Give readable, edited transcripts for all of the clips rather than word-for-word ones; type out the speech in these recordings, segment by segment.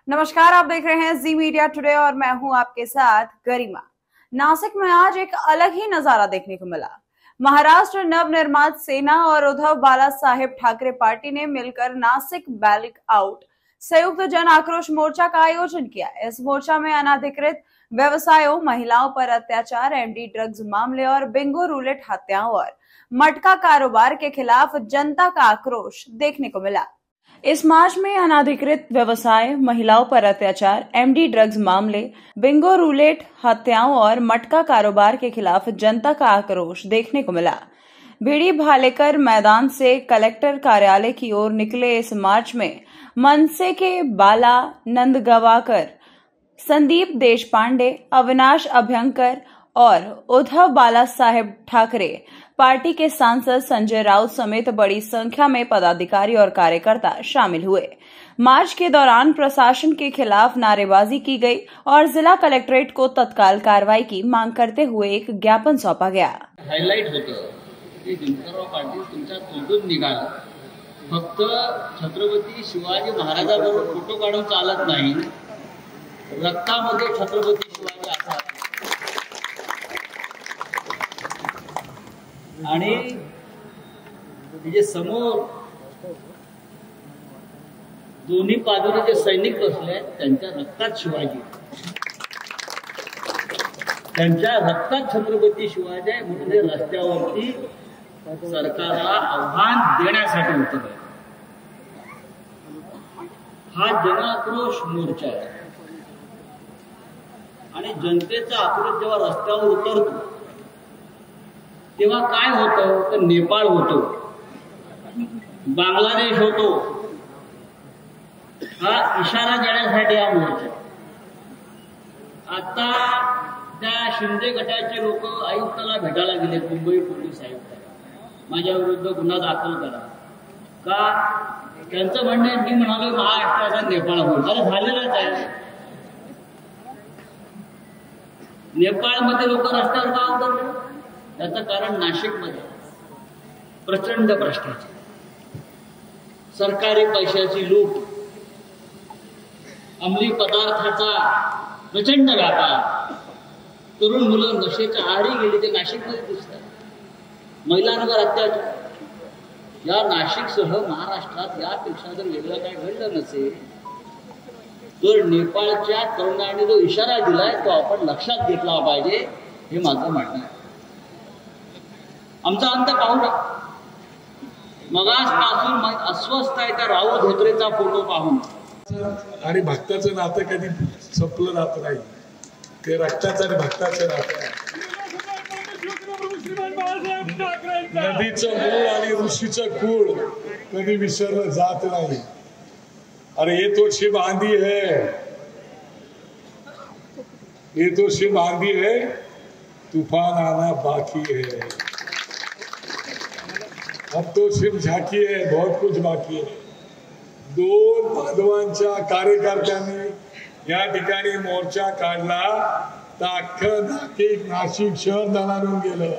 नमस्कार, आप देख रहे हैं जी मीडिया टुडे और मैं हूं आपके साथ गरिमा। नासिक में आज एक अलग ही नजारा देखने को मिला। महाराष्ट्र नवनिर्माण सेना और उद्धव बाला साहेब ठाकरे पार्टी ने मिलकर नासिक बैलेट आउट संयुक्त जन आक्रोश मोर्चा का आयोजन किया। इस मोर्चा में अनाधिकृत व्यवसायों, महिलाओं पर अत्याचार, एमडी ड्रग्स मामले और बिंगो रूलेट हत्याओं और मटका कारोबार के खिलाफ जनता का आक्रोश देखने को मिला। इस मार्च में अनाधिकृत व्यवसाय, महिलाओं पर अत्याचार, एमडी ड्रग्स मामले, बिंगो रूलेट हत्याओं और मटका कारोबार के खिलाफ जनता का आक्रोश देखने को मिला। भिड़ी भालेकर मैदान से कलेक्टर कार्यालय की ओर निकले इस मार्च में मनसे के बाला नंदगावकर, संदीप देशपांडे, अविनाश अभ्यंकर और उद्धव बाला साहेब ठाकरे पार्टी के सांसद संजय राउत समेत बड़ी संख्या में पदाधिकारी और कार्यकर्ता शामिल हुए। मार्च के दौरान प्रशासन के खिलाफ नारेबाजी की गई और जिला कलेक्ट्रेट को तत्काल कार्रवाई की मांग करते हुए एक ज्ञापन सौंपा गया। हायलाइट होतं की दिनकरराव पाटील तुमच्या तोंडून निघाला, फक्त छत्रपती शिवाजी महाराजांबरोबर फोटो काढून चालत नाही, रक्तामध्ये छत्रपती शिवाजी असतात आणि तिचे समोर दोन्ही बाजूने जे सैनिक बसले त्यांच्या रक्तात शिवाजी, त्यांच्या रक्तात छत्रपती शिवाजी आहे म्हणून हे रस्त्यावरती सरकारला आव्हान देण्यासाठी उतरले। हा जनआक्रोश मोर्चा आहे आणि जनतेचा आक्रोश जेव्हा रस्त्यावर उतरतो तेव्हा काय होतं तर नेपाळ होतो, बांगलादेश होतो। हा इशारा देण्यासाठी हा मोर्चा। आता त्या शिंदे गटाचे लोक आयुक्ताला भेटायला गेले, मुंबई पोलीस आयुक्त, माझ्या विरुद्ध गुन्हा दाखल करा का? त्यांचं म्हणणे मी म्हणालो महाराष्ट्राचा नेपाळ होईल। अरे झालेलाच आहे। नेपाळमध्ये लोक रस्त्यावर का उतरले? त्याचं कारण नाशिकमध्ये प्रचंड भ्रष्टाचार, सरकारी पैशाची लूट, अंमली पदार्थाचा प्रचंड व्यापार, तरुण मुलं नशेच्या आहारी गेली ते नाशिकमध्ये दिसतात, महिलांवर अत्याचार। या नाशिकसह महाराष्ट्रात यापेक्षा जर वेगळं काय घडलं नसेल तर नेपाळच्या तरुणांनी जो इशारा दिलाय तो आपण लक्षात घेतला पाहिजे, हे माझं म्हणणं आहे। आमचा अंत पाहू ना, मगासपासून अस्वस्थ आहे त्या राहुल धोत्रेचा फोटो पाहून। आणि भक्ताचं नातं कधी संपलं जात नाही, ते रक्ताचं आणि भक्ताचं नातं आहे। नदीचं मूळ आणि ऋषीचं कुळ कधी विसरलं जात नाही। अरे ये तो शिव आंधी है, ये तो शिव आंधी है, तूफान आना बाकी है। अब तो सिर्फ झाकी है, बहुत कुछ बाकी है। दोन बांधवांच्या कार्यकर्त्यांनी या ठिकाणी मोर्चा काढला तर अख्खं नाशिक शहर दणाणून गेलं।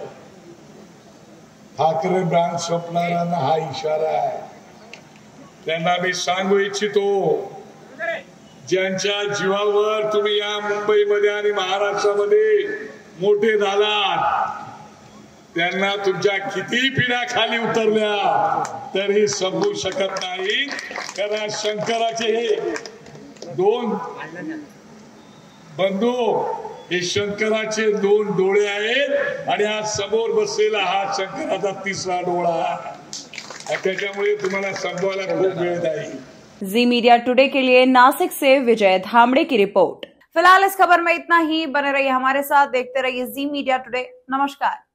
ठाकरे ब्रँड स्वप्नारांना हा इशारा आहे। त्यांना मी सांगू इच्छितो, ज्यांच्या जीवावर तुम्ही या मुंबईमध्ये आणि महाराष्ट्रामध्ये मोठे झालात त्यांना तुमच्या किती पिढ्या खाली उतरल्या तरी समजू शकत नाही, कारण शंकराचे हे दोन बंधू, हे शंकराचे दोन डोळे आहेत आणि हा समोर बसलेला हा शंकराचा तिसरा डोळा आहे। त्याच्यामुळे तुम्हाला समजवायला खूप वेळ जाईल। जी मीडिया टुडे के लिए नासिक से विजय धामड़े की रिपोर्ट। फिलहाल इस खबर में इतना ही। बने रहिए हमारे साथ, देखते रहिए जी मीडिया टुडे। नमस्कार।